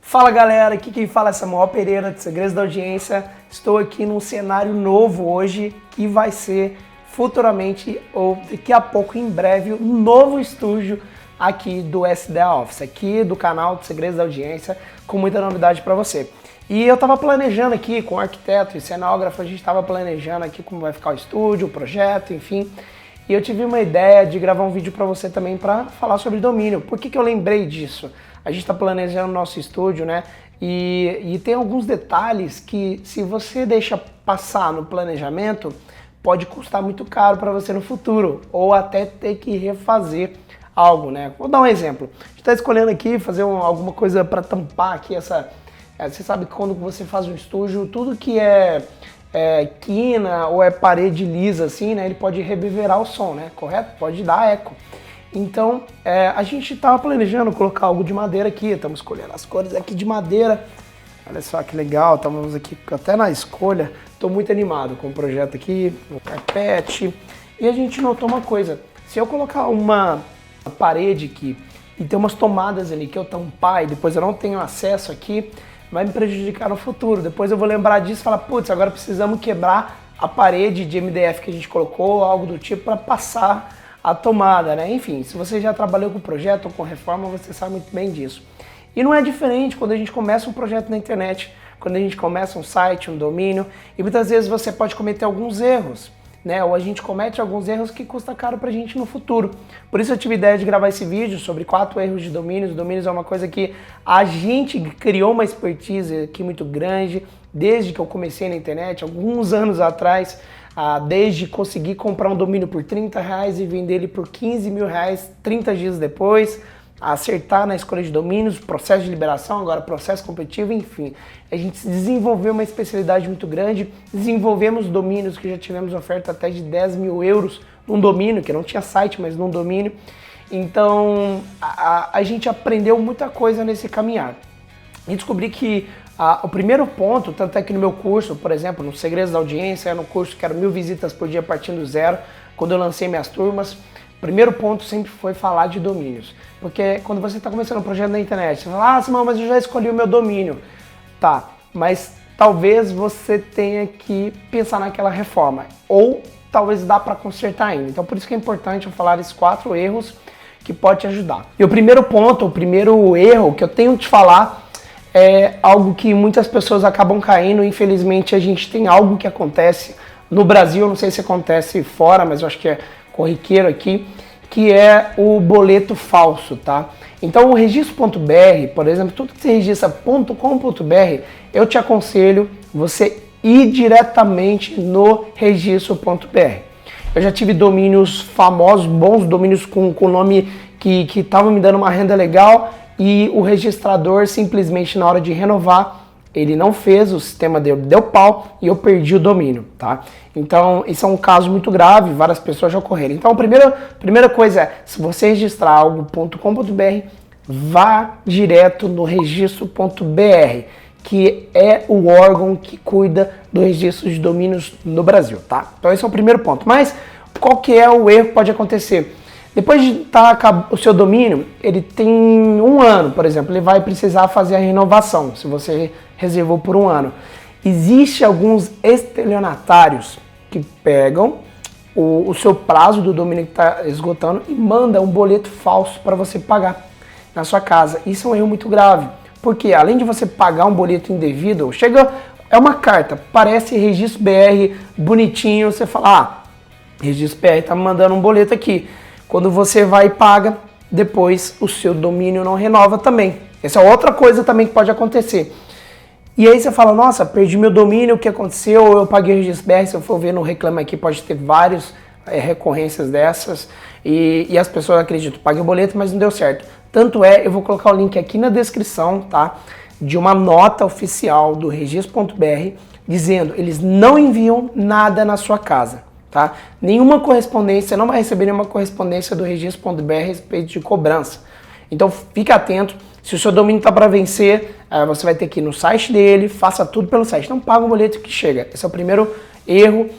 Fala galera, aqui quem fala é Samuel Pereira de Segredos da Audiência. Estou aqui num cenário novo hoje que vai ser futuramente ou daqui a pouco em breve um novo estúdio aqui do SDA Office, aqui do canal de Segredos da Audiência, com muita novidade para você. E eu estava planejando aqui com o arquiteto e cenógrafo, a gente estava planejando aqui como vai ficar o estúdio, o projeto, enfim. E eu tive uma ideia de gravar um vídeo para você também para falar sobre domínio. Por que eu lembrei disso? A gente está planejando o nosso estúdio, né? E tem alguns detalhes que, se você deixa passar no planejamento, pode custar muito caro para você no futuro, ou até ter que refazer algo, né? Vou dar um exemplo. A gente está escolhendo aqui fazer alguma coisa para tampar aqui essa... Você sabe que quando você faz um estúdio, tudo que é quina ou é parede lisa assim, né? Ele pode reverberar o som, né? Correto? Pode dar eco. Então, a gente estava planejando colocar algo de madeira aqui, estamos escolhendo as cores aqui de madeira. Olha só que legal, estamos aqui até na escolha. Estou muito animado com o projeto aqui, no carpete. E a gente notou uma coisa, se eu colocar uma parede aqui e ter umas tomadas ali que eu tampar e depois eu não tenho acesso aqui, vai me prejudicar no futuro. Depois eu vou lembrar disso e falar, putz, agora precisamos quebrar a parede de MDF que a gente colocou, algo do tipo, para passar a tomada, né? Enfim, se você já trabalhou com projeto ou com reforma, você sabe muito bem disso. E não é diferente quando a gente começa um projeto na internet, quando a gente começa um site, um domínio, e muitas vezes você pode cometer alguns erros, né? Ou a gente comete alguns erros que custa caro pra gente no futuro. Por isso eu tive a ideia de gravar esse vídeo sobre 4 erros de domínios. Domínios é uma coisa que a gente criou uma expertise aqui muito grande, desde que eu comecei na internet, alguns anos atrás, desde conseguir comprar um domínio por R$30 e vender ele por R$15 mil 30 dias depois, acertar na escolha de domínios, processo de liberação, agora processo competitivo, enfim. A gente desenvolveu uma especialidade muito grande, desenvolvemos domínios que já tivemos oferta até de 10 mil euros num domínio, que não tinha site, mas num domínio. Então a gente aprendeu muita coisa nesse caminhar. E descobri que o primeiro ponto, tanto é que no meu curso, por exemplo, no Segredos da Audiência, no curso que era 1000 visitas por dia partindo do zero, quando eu lancei minhas turmas, o primeiro ponto sempre foi falar de domínios. Porque quando você está começando um projeto na internet, você fala, Simão, mas eu já escolhi o meu domínio. Tá, mas talvez você tenha que pensar naquela reforma. Ou talvez dá para consertar ainda. Então por isso que é importante eu falar esses 4 erros que pode te ajudar. E o primeiro ponto, o primeiro erro que eu tenho que te falar é algo que muitas pessoas acabam caindo. Infelizmente a gente tem algo que acontece no Brasil, não sei se acontece fora, mas eu acho que é corriqueiro aqui, que é o boleto falso, tá? Então o registro.br, por exemplo, tudo que você registra .com.br, eu te aconselho você ir diretamente no registro.br. Eu já tive domínios famosos, bons domínios com nome que estavam me dando uma renda legal, e o registrador simplesmente na hora de renovar, ele não fez, o sistema deu pau e eu perdi o domínio, tá? Então, isso é um caso muito grave, várias pessoas já ocorreram. Então, a primeira coisa é, se você registrar algo .com.br, vá direto no registro.br, que é o órgão que cuida do registro de domínios no Brasil, tá? Então, esse é o primeiro ponto. Mas, qual que é o erro que pode acontecer? Depois de estar o seu domínio, ele tem 1 ano, por exemplo, ele vai precisar fazer a renovação, se você reservou por 1 ano. Existem alguns estelionatários que pegam o seu prazo do domínio que está esgotando e mandam um boleto falso para você pagar na sua casa. Isso é um erro muito grave, porque além de você pagar um boleto indevido, é uma carta, parece Registro BR, bonitinho, você fala, Registro BR está me mandando um boleto aqui. Quando você vai e paga, depois o seu domínio não renova também. Essa é outra coisa também que pode acontecer. E aí você fala, nossa, perdi meu domínio, o que aconteceu? Eu paguei o registro BR, se eu for ver no Reclame Aqui, pode ter várias recorrências dessas. E as pessoas acreditam, paguei o boleto, mas não deu certo. Tanto é, eu vou colocar o link aqui na descrição, tá? De uma nota oficial do registro.br, dizendo, eles não enviam nada na sua casa. Tá? Nenhuma correspondência, não vai receber nenhuma correspondência do registro.br a respeito de cobrança. Então fique atento, se o seu domínio está para vencer, você vai ter que ir no site dele, faça tudo pelo site, não paga o boleto que chega. Esse é o primeiro erro.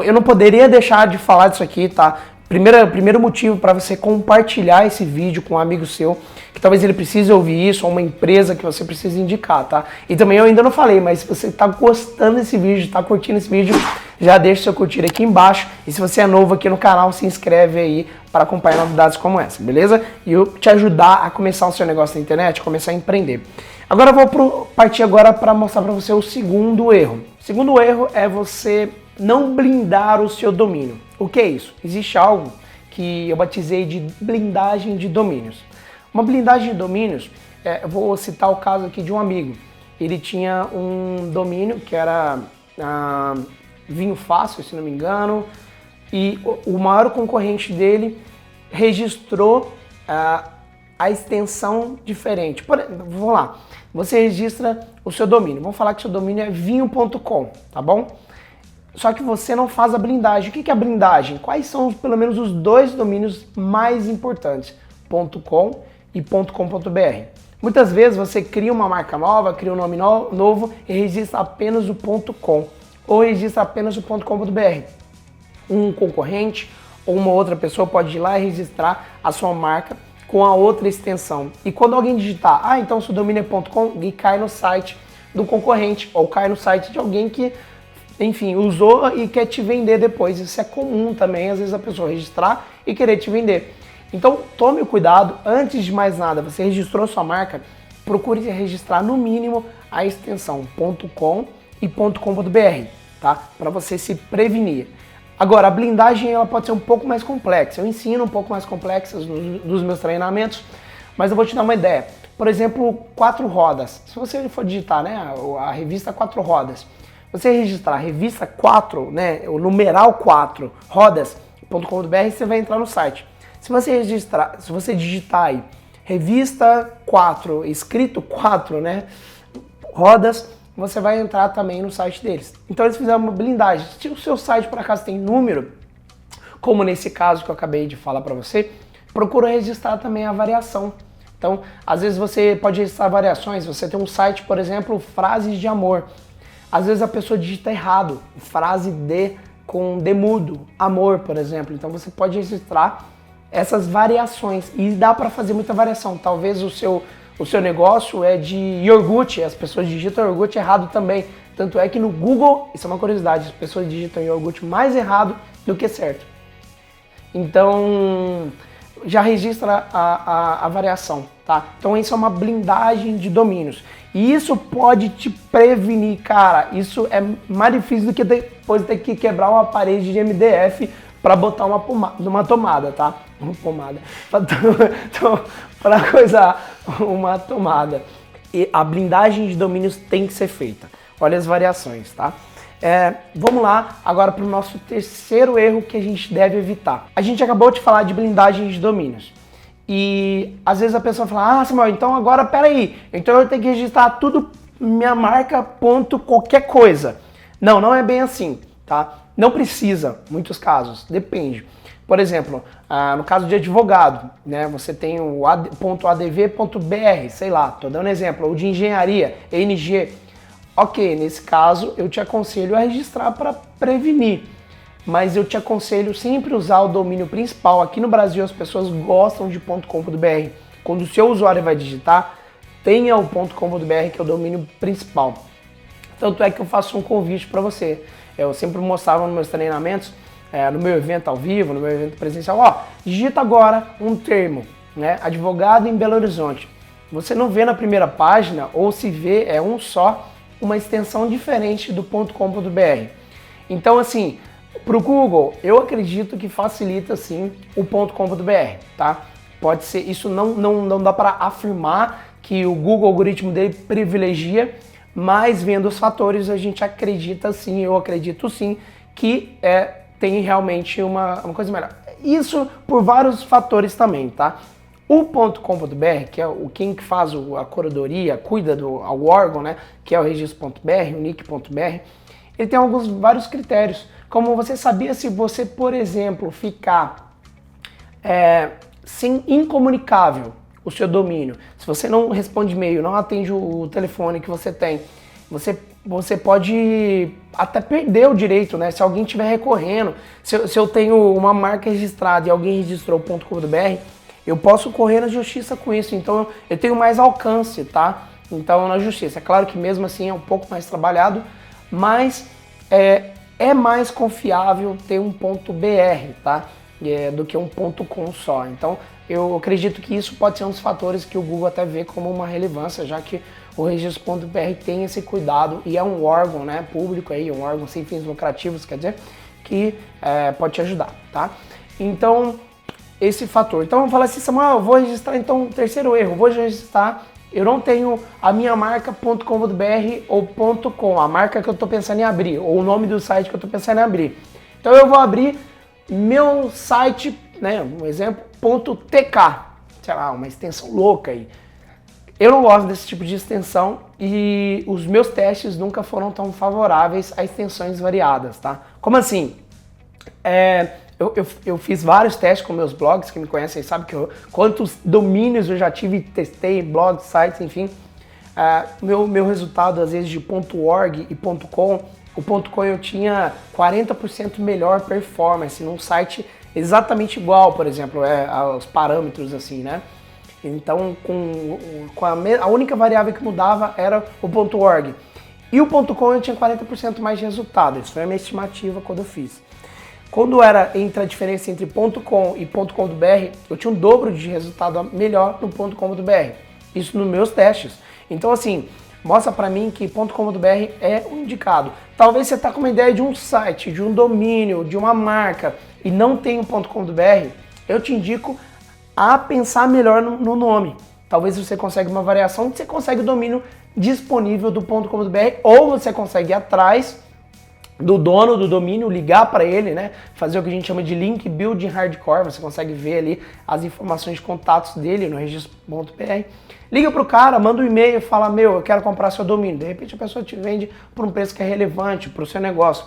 Eu não poderia deixar de falar disso aqui, tá? Primeiro motivo para você compartilhar esse vídeo com um amigo seu que talvez ele precise ouvir isso, ou uma empresa que você precisa indicar, tá? E também eu ainda não falei, mas se você tá gostando desse vídeo, tá curtindo esse vídeo, já deixa o seu curtir aqui embaixo. E se você é novo aqui no canal, se inscreve aí para acompanhar novidades como essa, beleza? E eu te ajudar a começar o seu negócio na internet, começar a empreender. Agora eu vou partir agora para mostrar para você o segundo erro. O segundo erro é você não blindar o seu domínio. O que é isso? Existe algo que eu batizei de blindagem de domínios. Uma blindagem de domínios, eu vou citar o caso aqui de um amigo. Ele tinha um domínio que era Vinho Fácil, se não me engano, e o maior concorrente dele registrou a extensão diferente. Vamos lá, você registra o seu domínio. Vamos falar que seu domínio é vinho.com, tá bom? Só que você não faz a blindagem. O que é a blindagem? Quais são pelo menos os dois domínios mais importantes? .com e .com.br. Muitas vezes você cria uma marca nova, cria um nome novo e registra apenas o .com ou registra apenas o .com.br. Um concorrente ou uma outra pessoa pode ir lá e registrar a sua marca com a outra extensão. E quando alguém digitar, então seu domínio é .com, e cai no site do concorrente ou cai no site de alguém que, enfim, usou e quer te vender depois. Isso é comum também, às vezes a pessoa registrar e querer te vender. Então tome o cuidado, antes de mais nada, você registrou sua marca, procure registrar no mínimo a extensão .com e .com.br, tá? Para você se prevenir. Agora, a blindagem ela pode ser um pouco mais complexa. Eu ensino um pouco mais complexas nos meus treinamentos, mas eu vou te dar uma ideia. Por exemplo, 4 rodas. Se você for digitar, né, a revista 4 rodas, você registrar revista 4, né, o numeral 4, rodas.com.br, você vai entrar no site. Se você digitar aí revista 4, escrito 4, né, rodas, você vai entrar também no site deles. Então eles fizeram uma blindagem. Se o seu site por acaso tem número, como nesse caso que eu acabei de falar para você, procura registrar também a variação. Então, às vezes você pode registrar variações. Você tem um site, por exemplo, frases de amor. Às vezes a pessoa digita errado, frase de com de mudo, amor, por exemplo. Então você pode registrar essas variações e dá para fazer muita variação. Talvez o seu negócio é de iogurte, as pessoas digitam iogurte errado também. Tanto é que no Google, isso é uma curiosidade, as pessoas digitam iogurte mais errado do que certo. Então, já registra a variação, tá? Então isso é uma blindagem de domínios. E isso pode te prevenir, cara. Isso é mais difícil do que depois ter que quebrar uma parede de MDF para botar uma tomada, tá? Uma pomada. Para coisar uma tomada. E a blindagem de domínios tem que ser feita. Olha as variações, tá? Vamos lá agora para o nosso terceiro erro que a gente deve evitar. A gente acabou de falar de blindagem de domínios. E às vezes a pessoa fala, Samuel, então agora peraí, então eu tenho que registrar tudo minha marca ponto qualquer coisa. Não, não é bem assim, tá? Não precisa, muitos casos, depende. Por exemplo, no caso de advogado, né, você tem o .adv.br, sei lá, tô dando exemplo, ou de engenharia, ENG. Ok, nesse caso eu te aconselho a registrar para prevenir, mas eu te aconselho sempre usar o domínio principal. Aqui no Brasil as pessoas gostam de .com.br. Quando o seu usuário vai digitar, tenha o .com.br, que é o domínio principal. Tanto é que eu faço um convite para você. Eu sempre mostrava nos meus treinamentos, no meu evento ao vivo, no meu evento presencial, digita agora um termo, né, advogado em Belo Horizonte. Você não vê na primeira página, ou se vê, uma extensão diferente do .com.br. Então, assim, para o Google, eu acredito que facilita, sim, o .com.br, tá? Pode ser, isso não dá para afirmar que o Google, o algoritmo dele privilegia, mas vendo os fatores, a gente acredita sim, eu acredito sim, que tem realmente uma coisa melhor. Isso por vários fatores também, tá? O .com.br, que é quem que faz a curadoria, cuida do órgão, né? Que é o registro.br, o nick.br, ele tem vários critérios. Como você sabia se você, por exemplo, ficar incomunicável o seu domínio, se você não responde e-mail, não atende o telefone que você tem, você pode até perder o direito, né? Se alguém estiver recorrendo, se eu tenho uma marca registrada e alguém registrou o .com.br, eu posso correr na justiça com isso, então eu tenho mais alcance, tá? Então na justiça, é claro que mesmo assim é um pouco mais trabalhado, mas é mais confiável ter um ponto .br, tá? Do que um ponto .com só. Então eu acredito que isso pode ser um dos fatores que o Google até vê como uma relevância, já que o registro.br tem esse cuidado e é um órgão, né, público aí, um órgão sem fins lucrativos, quer dizer, que pode te ajudar, tá? Então, esse fator. Então, vamos falar assim, Samuel, eu vou registrar, então, terceiro erro, vou registrar, eu não tenho a minha marca .com.br ou .com, a marca que eu estou pensando em abrir, ou o nome do site que eu estou pensando em abrir. Então, eu vou abrir meu site, né, um exemplo, .tk, sei lá, uma extensão louca aí. Eu não gosto desse tipo de extensão e os meus testes nunca foram tão favoráveis a extensões variadas, tá? Como assim? Eu fiz vários testes com meus blogs, quem me conhece aí sabe quantos domínios eu já tive, testei, blogs, sites, enfim. Meu resultado, às vezes, de .org e .com, o .com eu tinha 40% melhor performance num site exatamente igual, por exemplo, aos parâmetros assim, né? Então, a única variável que mudava era o .org. E o .com eu tinha 40% mais de resultado. Isso foi a minha estimativa quando eu fiz. Quando entre a diferença entre .com e .com.br, eu tinha um dobro de resultado melhor no .com.br. Isso nos meus testes. Então, assim, mostra pra mim que .com.br é o indicado. Talvez você tá com uma ideia de um site, de um domínio, de uma marca e não tem um .com.br, eu te indico a pensar melhor no nome. Talvez você consiga uma variação, você consegue o domínio disponível do .com.br ou você consegue ir atrás do dono do domínio, ligar para ele, né? Fazer o que a gente chama de link building hardcore, você consegue ver ali as informações de contatos dele no registro.br. Liga pro cara, manda um e-mail, fala, eu quero comprar seu domínio. De repente a pessoa te vende por um preço que é relevante para o seu negócio.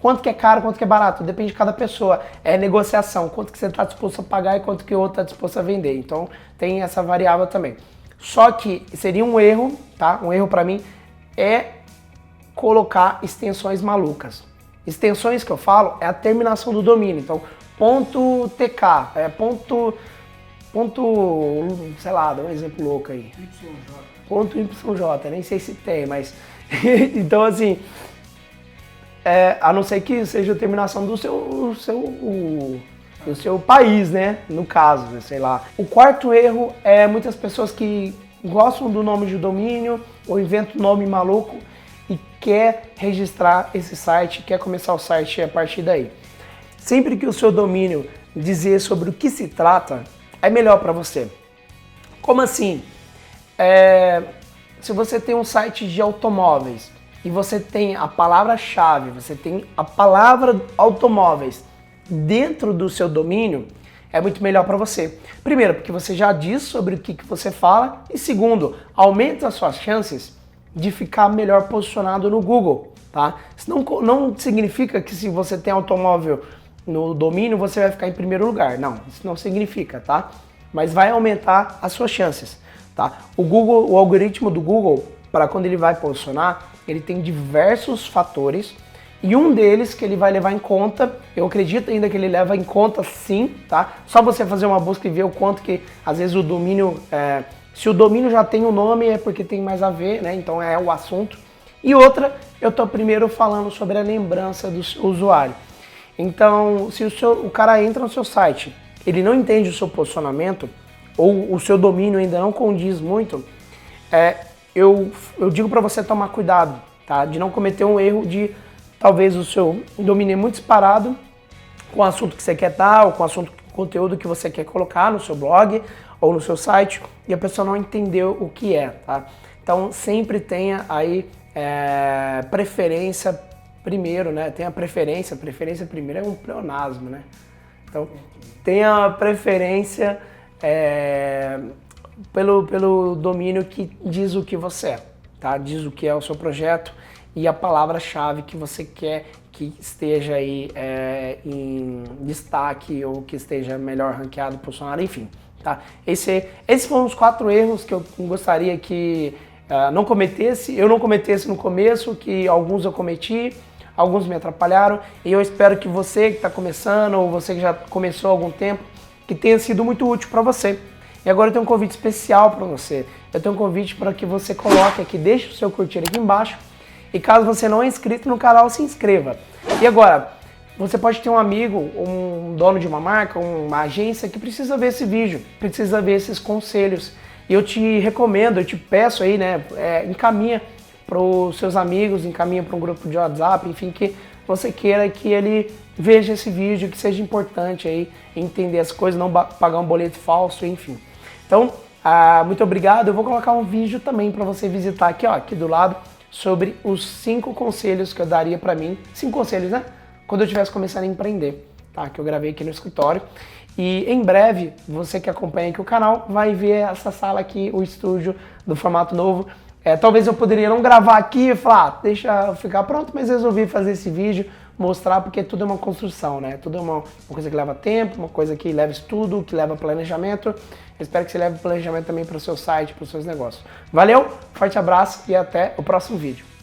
Quanto que é caro, quanto que é barato, depende de cada pessoa. É negociação, quanto que você está disposto a pagar e quanto que o outro está disposto a vender. Então tem essa variável também. Só que seria um erro, tá? Um erro para mim é colocar extensões malucas. Extensões que eu falo é a terminação do domínio. Então, .tk, sei lá, dá um exemplo louco aí. .yj, nem sei se tem, mas... então, assim, a não ser que seja a terminação do seu país, né? No caso, sei lá. O quarto erro é muitas pessoas que gostam do nome de domínio ou inventam nome maluco e quer registrar esse site, quer começar o site a partir daí. Sempre que o seu domínio dizer sobre o que se trata, é melhor para você. Como assim? Se você tem um site de automóveis e você tem a palavra-chave, você tem a palavra automóveis dentro do seu domínio, é muito melhor para você. Primeiro, porque você já diz sobre o que você fala e segundo, aumenta as suas chances de ficar melhor posicionado no Google, tá? Isso não significa que se você tem automóvel no domínio, você vai ficar em primeiro lugar. Não, isso não significa, tá? Mas vai aumentar as suas chances, tá? O algoritmo do Google, para quando ele vai posicionar, ele tem diversos fatores e um deles que ele vai levar em conta, eu acredito ainda que ele leva em conta sim, tá? Só você fazer uma busca e ver o quanto que, às vezes, o domínio... se o domínio já tem o nome, é porque tem mais a ver, né? Então é o assunto. E outra, eu tô primeiro falando sobre a lembrança do seu usuário. Então, se o cara entra no seu site, ele não entende o seu posicionamento, ou o seu domínio ainda não condiz muito, eu digo para você tomar cuidado, tá? De não cometer um erro de, talvez, o seu domínio é muito disparado com o assunto que você quer dar, ou com o conteúdo que você quer colocar no seu blog, ou no seu site, e a pessoa não entendeu o que é, tá? Então, sempre tenha aí preferência primeiro, né? Tenha preferência primeiro é um pleonasmo, né? Então, tenha preferência pelo domínio que diz o que você é, tá? Diz o que é o seu projeto e a palavra-chave que você quer que esteja aí em destaque ou que esteja melhor ranqueado, posicionado, enfim. Tá? Esses foram os 4 erros que eu gostaria que não cometesse. Eu não cometesse no começo, que alguns eu cometi, alguns me atrapalharam. E eu espero que você que está começando ou você que já começou há algum tempo que tenha sido muito útil para você. E agora eu tenho um convite especial para você. Eu tenho um convite para que você coloque aqui, deixe o seu curtir aqui embaixo. E caso você não é inscrito no canal, se inscreva. E agora, você pode ter um amigo, um dono de uma marca, uma agência que precisa ver esse vídeo, precisa ver esses conselhos. E eu te recomendo, eu te peço aí, né, encaminha para os seus amigos, encaminha para um grupo de WhatsApp, enfim, que você queira que ele veja esse vídeo, que seja importante aí entender as coisas, não pagar um boleto falso, enfim. Então, muito obrigado. Eu vou colocar um vídeo também para você visitar aqui, ó, aqui do lado, sobre os 5 conselhos que eu daria para mim, 5 conselhos, né? Quando eu estivesse começando a empreender, tá? Que eu gravei aqui no escritório. E em breve, você que acompanha aqui o canal, vai ver essa sala aqui, o estúdio do formato novo. Talvez eu poderia não gravar aqui e falar, deixa eu ficar pronto, mas resolvi fazer esse vídeo, mostrar, porque tudo é uma construção, né? Tudo é uma coisa que leva tempo, uma coisa que leva estudo, que leva planejamento. Eu espero que você leve planejamento também para o seu site, para os seus negócios. Valeu, forte abraço e até o próximo vídeo.